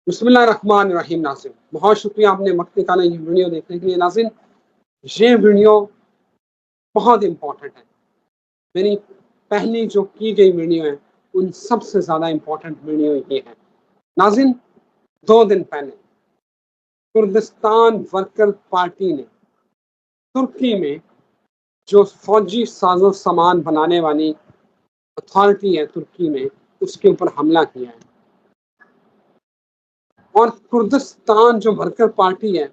بسم اللہ الرحمن الرحیم۔ ناظرین بہت شکریہ آپ نے وقت نکالا یہ ویڈیو دیکھنے کے لیے۔ ناظرین یہ ویڈیو بہت امپورٹنٹ ہے، میری پہلی جو کی گئی ویڈیو ہے ان سب سے زیادہ امپورٹنٹ ویڈیو یہ ہے۔ ناظرین 2 دن پہلے کردستان ورکر پارٹی نے ترکی میں جو فوجی ساز و سامان بنانے والی اتھارٹی ہے ترکی میں، اس کے اوپر حملہ کیا ہے۔ اور کردستان جو ورکر پارٹی ہے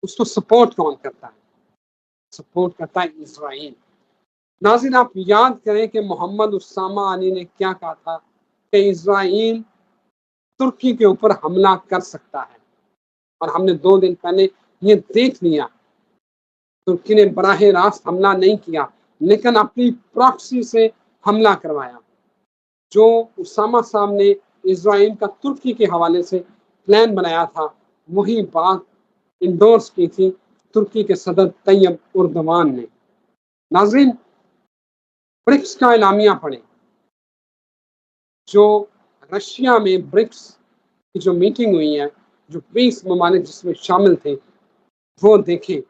اس کو سپورٹ کون کرتا ہے؟ سپورٹ کرتا ہے اسرائیل۔ ناظرین آپ یاد کریں کہ محمد اسامہ علی نے کیا کہا تھا کہ اسرائیل ترکی کے اوپر حملہ کر سکتا ہے، اور ہم نے 2 دن پہلے یہ دیکھ لیا۔ ترکی نے براہ راست حملہ نہیں کیا لیکن اپنی پراکسی سے حملہ کروایا۔ جو اسامہ صاحب نے اسرائیل کا ترکی کے حوالے سے پلان بنایا تھا وہی بات انڈورس کی تھی ترکی کے صدر طیب اردوان نے۔ ناظرین برکس کا اعلامیہ پڑھیں، جو رشیا میں برکس کی جو میٹنگ ہوئی ہے، جو 20 ممالک جس میں شامل تھے، وہ دیکھیں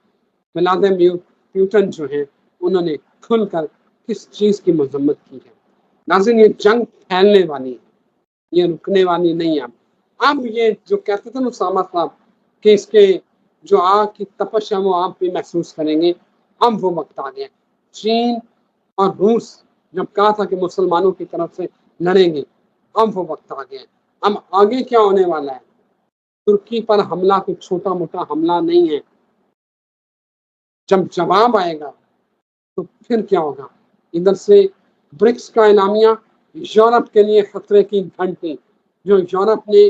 ولادیمیر پیوٹن جو ہیں انہوں نے کھل کر کس چیز کی مذمت کی ہے۔ ناظرین یہ جنگ پھیلنے والی ہے، یہ رکنے والی نہیں ہے۔ اب یہ جو کہتے تھے نا اسامہ صاحب کہ اس کے جو آگ کی تپش ہے وہ آپ بھی محسوس کریں گے، اب وہ وقت آ گیا۔ چین اور روس جب کہا تھا کہ مسلمانوں کی طرف سے لڑیں گے، اب وہ وقت آ گیا۔ اب آگے کیا ہونے والا ہے؟ ترکی پر حملہ کوئی چھوٹا موٹا حملہ نہیں ہے، جب جواب آئے گا تو پھر کیا ہوگا؟ ادھر سے برکس کا اعلامیہ، یورپ کے لیے خطرے کی گھنٹی، جو یورپ نے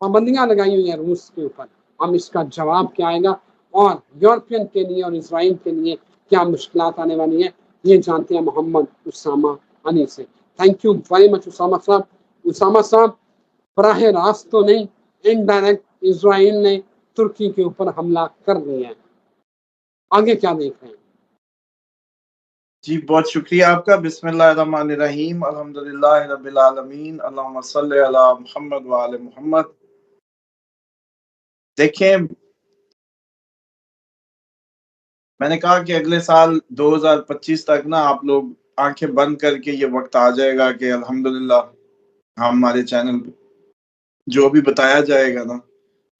پابندیاں لگائی ہوئی ہیں روس کے اوپر، اب اس کا جواب کیا آئے گا اور یورپین کے لیے اور اسرائیل کے لیے کیا مشکلات آنے والی ہیں، یہ جانتے ہیں محمد اسامہ علی سے۔ Thank you very much Usama sahab. Usama صاحب براہ راست تو نہیں، انڈائریکٹ اسرائیل نے ترکی کے اوپر حملہ کر دیا ہے۔ آگے کیا دیکھ رہے ہیں؟ جی بہت شکریہ آپ کا۔ بسم اللہ الرحمن الرحیم، الحمدللہ رب العالمین، اللہم صلی علی محمد وآل محمد۔ دیکھیں میں نے کہا کہ اگلے سال 2025 تک نا آپ لوگ آنکھیں بند کر کے یہ وقت آ جائے گا کہ الحمدللہ ہمارے چینل پہ جو بھی بتایا جائے گا نا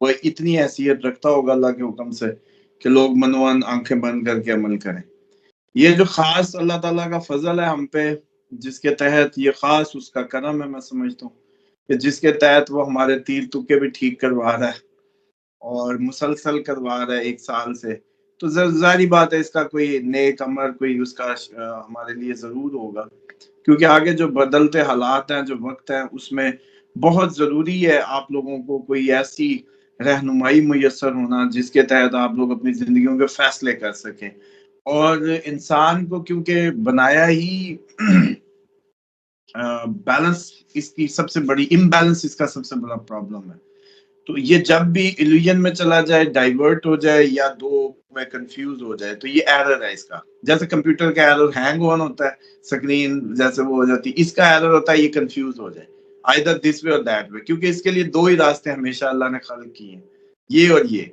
وہ اتنی حیثیت رکھتا ہوگا اللہ کے حکم سے کہ لوگ منوان آنکھیں بند کر کے عمل کریں۔ یہ جو خاص اللہ تعالیٰ کا فضل ہے ہم پہ، جس کے تحت یہ خاص اس کا کرم ہے، میں سمجھتا ہوں کہ جس کے تحت وہ ہمارے تیر تکے بھی ٹھیک کروا رہا ہے اور مسلسل کروا رہا ہے 1 سال سے، تو ظاہری بات ہے اس کا کوئی نیک عمل کوئی اس کا ہمارے لیے ضرور ہوگا، کیونکہ آگے جو بدلتے حالات ہیں، جو وقت ہے، اس میں بہت ضروری ہے آپ لوگوں کو کوئی ایسی رہنمائی میسر ہونا جس کے تحت آپ لوگ اپنی زندگیوں کے فیصلے کر سکیں۔ اور انسان کو کیونکہ بنایا ہی بیلنس، اس کی سب سے بڑی امبیلنس اس کا سب سے بڑا پرابلم ہے، تو یہ جب بھی ایلیوژن میں چلا جائے، ڈائیورٹ ہو جائے یا دو میں کنفیوز ہو جائے تو یہ ایرر ہے اس کا۔ جیسے کمپیوٹر کا ایرر ہینگ آن ہوتا ہے، سکرین جیسے وہ ہو جاتی ہے، اس کا ایرر ہوتا ہے یہ کنفیوز ہو جائے either this way or that way، کیونکہ اس کے لیے 2 ہی راستے ہمیشہ اللہ نے خلق کیے ہیں، یہ اور یہ۔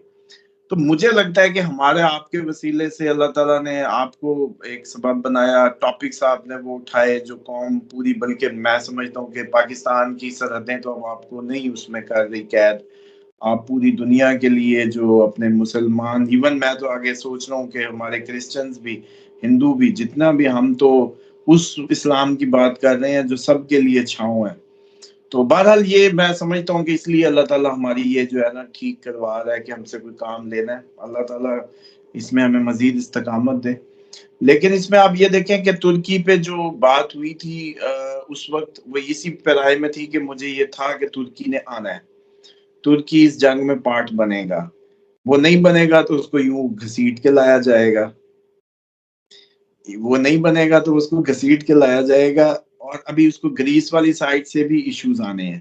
تو مجھے لگتا ہے کہ ہمارے آپ کے وسیلے سے اللہ تعالیٰ نے آپ کو ایک سبب بنایا، ٹاپکس آپ نے وہ اٹھائے جو قوم پوری، بلکہ میں سمجھتا ہوں کہ پاکستان کی سرحدیں تو ہم آپ کو نہیں اس میں کر رہی قید، آپ پوری دنیا کے لیے جو اپنے مسلمان، ایون میں تو آگے سوچ رہا ہوں کہ ہمارے کرسچنز بھی، ہندو بھی، جتنا بھی، ہم تو اس اسلام کی بات کر رہے ہیں جو سب کے لیے چھاؤں ہے۔ تو بہرحال یہ میں سمجھتا ہوں کہ اس لیے اللہ تعالیٰ ہماری یہ جو ہے نا ٹھیک کروا رہا ہے کہ ہم سے کوئی کام لینا ہے، اللہ تعالیٰ اس میں ہمیں مزید استقامت دے۔ لیکن اس میں آپ یہ دیکھیں کہ ترکی پہ جو بات ہوئی تھی اس وقت وہ اسی پیرائے میں تھی کہ مجھے یہ تھا کہ ترکی نے آنا ہے، ترکی اس جنگ میں پارٹ بنے گا، وہ نہیں بنے گا تو اس کو یوں گھسیٹ کے لایا جائے گا، وہ نہیں بنے گا تو اس کو گھسیٹ کے لایا جائے گا۔ اور ابھی اس کو گریس والی سائڈ سے بھی ایشوز آنے ہیں۔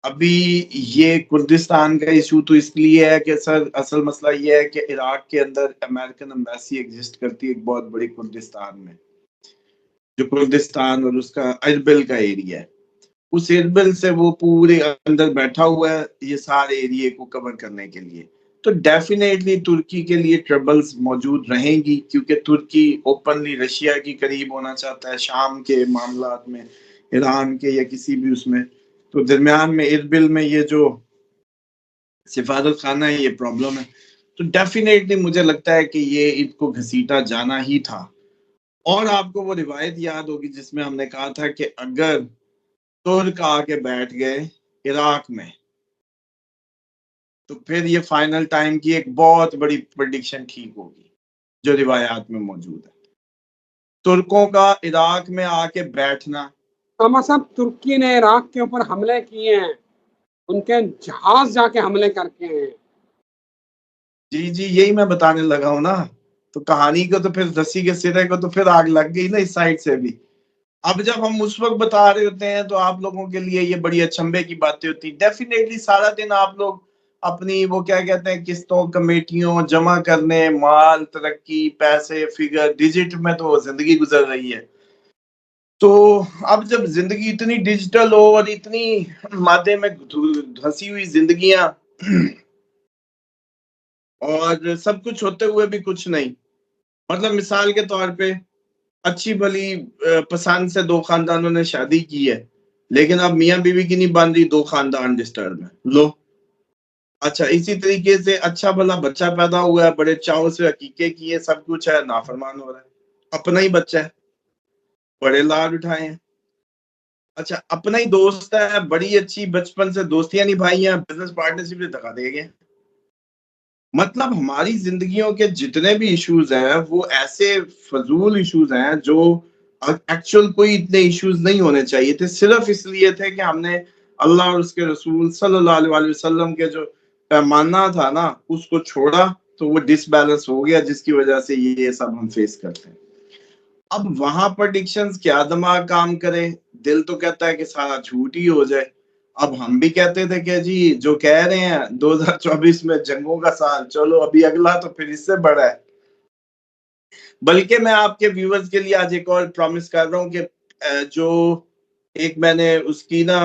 ابھی یہ کردستان کا ایشو تو اس لیے ہے کہ سر اصل مسئلہ یہ ہے کہ عراق کے اندر امریکن ایمبیسی ایگزسٹ کرتی ہے ایک بہت بڑی کردستان میں، جو کردستان اور اس کا اربل کا ایریا ہے، اس اربل سے وہ پورے اندر بیٹھا ہوا ہے یہ سارے ایریے کو کور کرنے کے لیے. تو ڈیفینیٹلی ترکی کے لیے ٹربلز موجود رہیں گی کیونکہ ترکی اوپنلی رشیا کی قریب ہونا چاہتا ہے شام کے معاملات میں، ایران کے یا کسی بھی اس میں. تو درمیان میں اربل میں یہ جو سفارت خانہ ہے یہ پرابلم ہے. تو ڈیفینیٹلی مجھے لگتا ہے کہ یہ ان کو گھسیٹا جانا ہی تھا. اور آپ کو وہ روایت یاد ہوگی جس میں ہم نے کہا تھا کہ اگر ترک آ کے بیٹھ گئے عراق میں تو پھر یہ فائنل ٹائم کی ایک بہت بڑی پریڈکشن ٹھیک ہوگی جو روایات میں موجود ہے. ترکوں کا عراق میں آ کے بیٹھنا. اسامہ صاحب ترکی نے عراق کے اوپر حملے کیے ہیں، ان کے جہاز جا کے حملے کر کے ہیں. جی یہی میں بتانے لگا ہوں نا. تو کہانی کو تو پھر رسی کے سرے کو تو پھر آگ لگ گئی نا اس سائڈ سے بھی. اب جب ہم اس وقت بتا رہے ہوتے ہیں تو آپ لوگوں کے لیے یہ بڑی اچنبے کی باتیں ہوتی. ڈیفینیٹلی سارا دن آپ لوگ اپنی وہ کیا کہتے ہیں قسطوں کمیٹیوں جمع کرنے، مال ترقی پیسے فگر ڈیجٹ میں تو زندگی گزر رہی ہے. تو اب جب زندگی اتنی ڈیجیٹل ہو اور اتنی مادے میں دھسی ہوئی زندگیاں اور سب کچھ ہوتے ہوئے بھی کچھ نہیں. مطلب مثال کے طور پہ اچھی بھلی پسند سے دو خاندانوں نے شادی کی ہے لیکن اب میاں بیوی کی نہیں بن رہی، دو خاندان ڈسٹرب ہیں. لو اچھا اسی طریقے سے اچھا بھلا بچہ پیدا ہوا ہے، بڑے چاؤ سے عقیقے کیے، سب کچھ ہے، نافرمان ہو رہا ہے. اپنا ہی بچہ ہے، بڑے لاڈ اٹھائے ہیں. اچھا اپنا ہی دوست ہے، بڑی اچھی بچپن سے دوستیاں نبھائی ہیں، بزنس پارٹنرشپ سے دکھا دے گئے. مطلب ہماری زندگیوں کے جتنے بھی ایشوز ہیں وہ ایسے فضول ایشوز ہیں جو ایکچوئل کوئی اتنے ایشوز نہیں ہونے چاہیے تھے، صرف اس لیے تھے کہ ہم نے اللہ اور اس کے رسول صلی اللہ علیہ وسلم کے جو پیمانہ تھا نا اس کو چھوڑا تو وہ ڈس بیلنس ہو گیا جس کی وجہ سے یہ سب ہم فیس کرتے ہیں. اب وہاں پریڈکشنز کیا دماغ کام کرے، دل تو کہتا ہے کہ سارا جھوٹ ہی ہو جائے. اب ہم بھی کہتے تھے کہ جی جو کہہ رہے ہیں 2024 میں جنگوں کا سال، چلو ابھی اگلا تو پھر اس سے بڑا ہے. بلکہ میں آپ کے ویورز کے لیے آج ایک اور پرومس کر رہا ہوں کہ جو ایک میں نے اس کی نا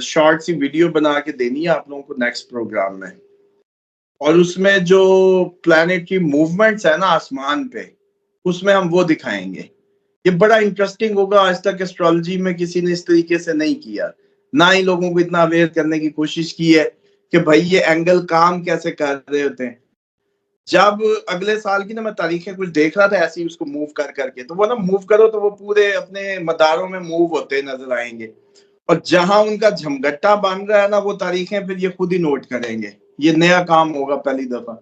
شارٹ سی ویڈیو بنا کے دینی ہے آپ لوگوں کو نیکسٹ پروگرام میں، اور اس میں جو پلانیٹری موومنٹس ہے نا آسمان پہ اس میں ہم وہ دکھائیں گے. یہ بڑا انٹرسٹنگ ہوگا، آج تک ایسٹرالوجی میں کسی نے اس طریقے سے نہیں کیا، نہ ہی لوگوں کو اتنا اویئر کرنے کی کوشش کی ہے کہ بھائی یہ اینگل کام کیسے کر رہے ہوتے ہیں. جب اگلے سال کی نا میں تاریخیں کچھ دیکھ رہا تھا ایسی اس کو موو کر کے، تو وہ نا موو کرو تو وہ پورے اپنے مداروں میں موو ہوتے نظر آئیں گے، اور جہاں ان کا جھمگٹا بن رہا ہے نا وہ تاریخیں پھر یہ خود ہی نوٹ کریں گے. یہ نیا کام ہوگا پہلی دفعہ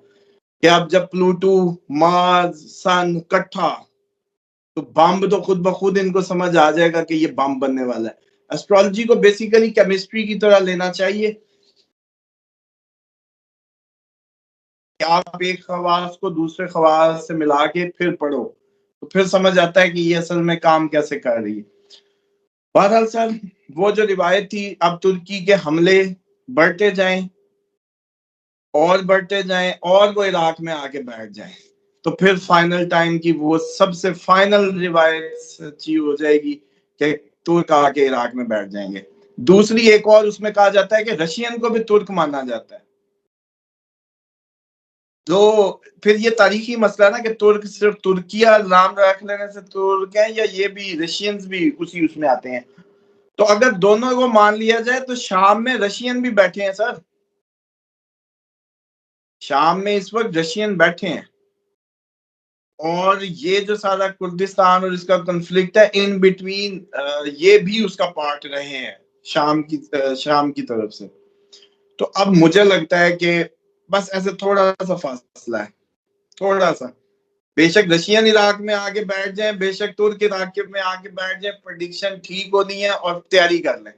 کہ اب جب پلوٹو مارس سن کٹھا تو بم تو خود بخود ان کو سمجھ آ جائے گا کہ یہ بم بننے والا ہے. ایسٹرالوجی کو بیسیکلی کیمسٹری کی طرح لینا چاہیے کہ آپ ایک خواص کو دوسرے خواص سے ملا کے پھر پڑھو تو پھر سمجھ آتا ہے کہ یہ اصل میں کام کیسے کر رہی ہے. بہرحال سر وہ جو روایت تھی اب ترکی کے حملے بڑھتے جائیں اور بڑھتے جائیں اور وہ عراق میں آ کے بیٹھ جائیں تو پھر فائنل ٹائم کی وہ سب سے فائنل روایت سچی ہو جائے گی کہ ترک آ کے عراق میں بیٹھ جائیں گے. دوسری ایک اور اس میں کہا جاتا ہے کہ رشین کو بھی ترک مانا جاتا ہے. تو پھر یہ تاریخی مسئلہ ہے نا کہ ترک صرف ترکیہ نام رکھ لینے سے ترک ہیں یا یہ بھی رشینز بھی اسی اس میں آتے ہیں. تو اگر دونوں کو مان لیا جائے تو شام میں رشین بھی بیٹھے ہیں سر، شام میں اس وقت رشین بیٹھے ہیں، اور یہ جو سارا کردستان اور اس کا کنفلکٹ ہے ان بٹوین یہ بھی اس کا پارٹ رہے ہیں شام کی طرف سے. تو اب مجھے لگتا ہے کہ بس ایسے تھوڑا سا فاصلہ ہے، تھوڑا سا. بے شک رشین عراق میں آگے بیٹھ جائیں، بے شک ترک عراق میں آگے بیٹھ جائیں، پریڈکشن ٹھیک ہونی ہے اور تیاری کر لیں.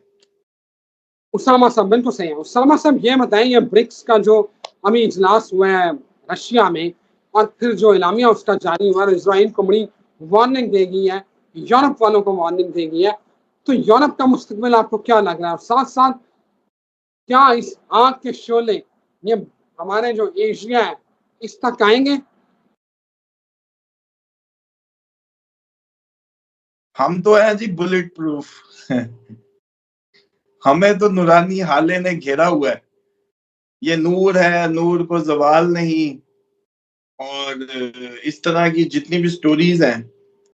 اسامہ صاحب بالکل صحیح ہے. اسامہ صاحب یہ بتائیں یہ برکس کا جو ابھی اجلاس ہوا ہے رشیا میں اور پھر جو اعلامیہ اس کا جاری ہوا ہے، اسرائیل کو بڑی وارننگ دے گئی ہے، یورپ والوں کو وارننگ دے گئی ہے، تو یورپ کا مستقبل آپ کو کیا لگ رہا ہے؟ اور ساتھ ساتھ کیا اس آگ کے شعلے یہ ہمارے جو ایشیا ہے اس تک آئیں گے؟ ہم تو ہیں جی بلٹ پروف ہمیں تو نورانی حالے نے گھیرا ہوا ہے، یہ نور ہے، نور کو زوال نہیں، اور اس طرح کی جتنی بھی سٹوریز ہیں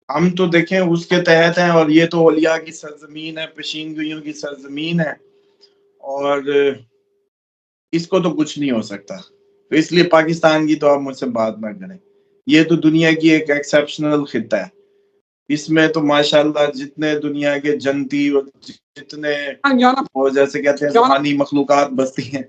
ہم تو دیکھیں اس کے تحت ہیں، اور یہ تو اولیاء کی سرزمین ہے، پشینگوئیوں کی سرزمین ہے، اور اس کو تو کچھ نہیں ہو سکتا. تو اس لیے پاکستان کی تو آپ مجھ سے بات نہ کریں. یہ تو دنیا کی ایک ایکسیپشنل خطہ ہے، اس میں تو ماشاءاللہ جتنے دنیا کے جنتی اور جتنے وہ جیسے کہتے ہیں روحانی مخلوقات بستی ہیں،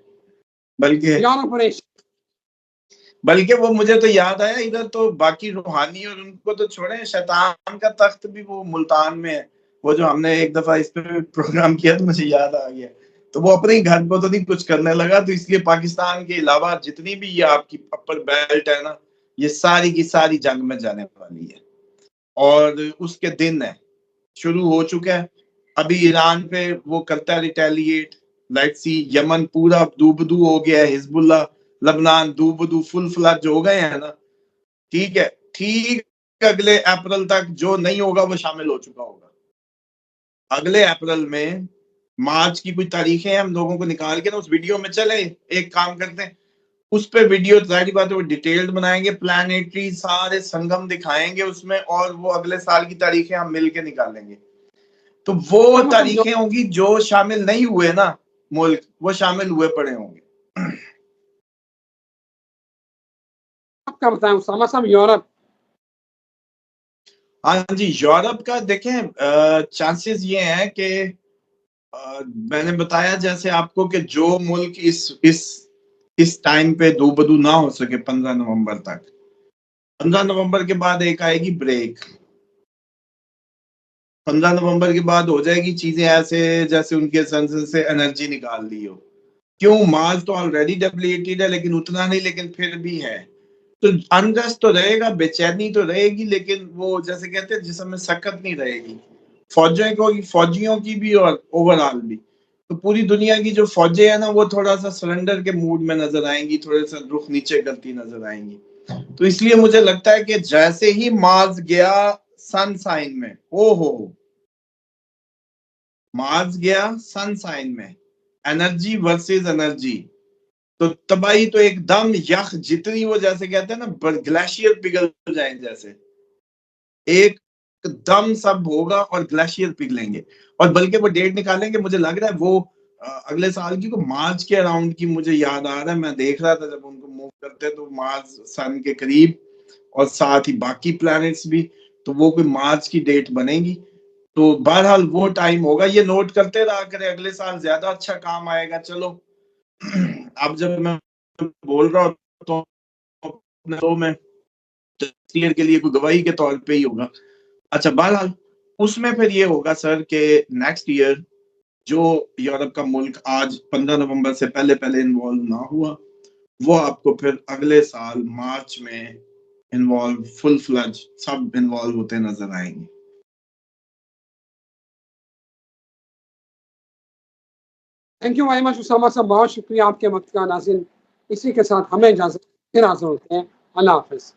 بلکہ وہ مجھے تو یاد آیا ادھر تو باقی روحانی اور ان کو تو چھوڑیں، شیطان کا تخت بھی وہ ملتان میں ہے. وہ جو ہم نے ایک دفعہ اس پہ پروگرام کیا تو مجھے یاد آ گیا. تو وہ اپنے ہی گھر کو تو نہیں کچھ کرنے لگا. تو اس لیے پاکستان کے علاوہ جتنی بھی یہ آپ کی اپر بیلٹ ہے نا، یہ ساری کی ساری جنگ میں جانے والی ہے، اور اس کے دن ہے شروع ہو چکا ہے. ابھی ایران پہ وہ کرتا ہے ریٹیلیٹ، لیٹ سی. یمن پورا دو بدو ہو گیا ہے، حزب اللہ لبنان دو بدو فل فلج ہو گئے ہیں نا. ٹھیک ہے، ٹھیک اگلے اپریل تک جو نہیں ہوگا وہ شامل ہو چکا ہوگا. اگلے اپریل میں مارچ کی کچھ تاریخیں ہم لوگوں کو نکال کے نا اس ویڈیو میں چلے ایک کام کرتے ہیں، اس پہ ویڈیو ظاہری بات ہے وہ ڈیٹیلڈ بنائیں گے، پلانیٹری سارے سنگم دکھائیں گے اس میں، اور وہ اگلے سال کی تاریخیں ہم مل کے نکالیں گے. تو وہ تاریخیں ہوں گی جو شامل نہیں ہوئے نا ملک، وہ شامل ہوئے پڑے ہوں گے. آپ کا بتائیں اسامہ صاحب، یورپ. ہاں جی، یورپ کا دیکھیں چانسز یہ ہیں کہ میں نے بتایا جیسے آپ کو کہ جو ملک اس ٹائم پہ دو بدو نہ ہو سکے 15 نومبر تک، 15 نومبر کے بعد ایک آئے گی بریک. 15 نومبر کے بعد ہو جائے گی چیزیں ایسے جیسے ان کے سنسر سے انرجی نکال دی ہو. کیوں؟ مارس تو آلریڈی ڈبلیٹیڈ ہے لیکن اتنا نہیں، لیکن پھر بھی ہے. تو انریسٹ تو رہے گا، بے چینی تو رہے گی، لیکن وہ جیسے کہتے ہیں جسم میں سکت نہیں رہے گی فوجیوں کی بھی اور اوور آل بھی. تو پوری دنیا کی جو فوجیں ہیں نا وہ تھوڑا سا سرنڈر کے موڈ میں نظر آئیں گی، تھوڑے سا رخ نیچے کرتی نظر آئیں گی. تو اس لیے مجھے لگتا ہے کہ جیسے ہی مارس گیا سن سائن میں، مارس گیا سن سائن میں، انرجی ورسز انرجی، تو تباہی تو ایک دم یخ جتنی وہ جیسے کہتے ہیں نا گلیشیئر پگھل جائیں، جیسے ایک دم سب ہوگا اور گلیشیئر پگھلیں گے. اور بلکہ وہ ڈیٹ نکالیں گے، مجھے لگ رہا ہے وہ اگلے سال کی کو مارچ کے اراؤنڈ کی مجھے یاد آ رہا ہے. میں دیکھ رہا تھا جب ان کو موو کرتے تو مارس سن کے قریب، اور ساتھ ہی باقی پلانٹس بھی، تو وہ کوئی مارچ کی ڈیٹ بنے گی. تو بہرحال وہ ٹائم ہوگا. یہ نوٹ کرتے رہا کرے، اگلے سال زیادہ اچھا کام آئے گا. چلو اب جب میں بول رہا ہوں تو میں تصویر کے لیے کوئی گواہی کے طور پہ ہی ہوگا. اچھا، بہرحال اس میں پھر یہ ہوگا سر کہ نیکسٹ ایئر جو یورپ کا ملک آج 15 نومبر سے پہلے انوالو نہ ہوا، وہ آپ کو پھر اگلے سال مارچ میں انوالو فل فلج سب انوالو ہوتے نظر آئیں گے. Thank you very much Usama sahab, بہت شکریہ آپ کے وقت کا. ناظرین اسی کے ساتھ ہمیں اجازت، پھر حاضر ہوتے ہیں. اللہ حافظ.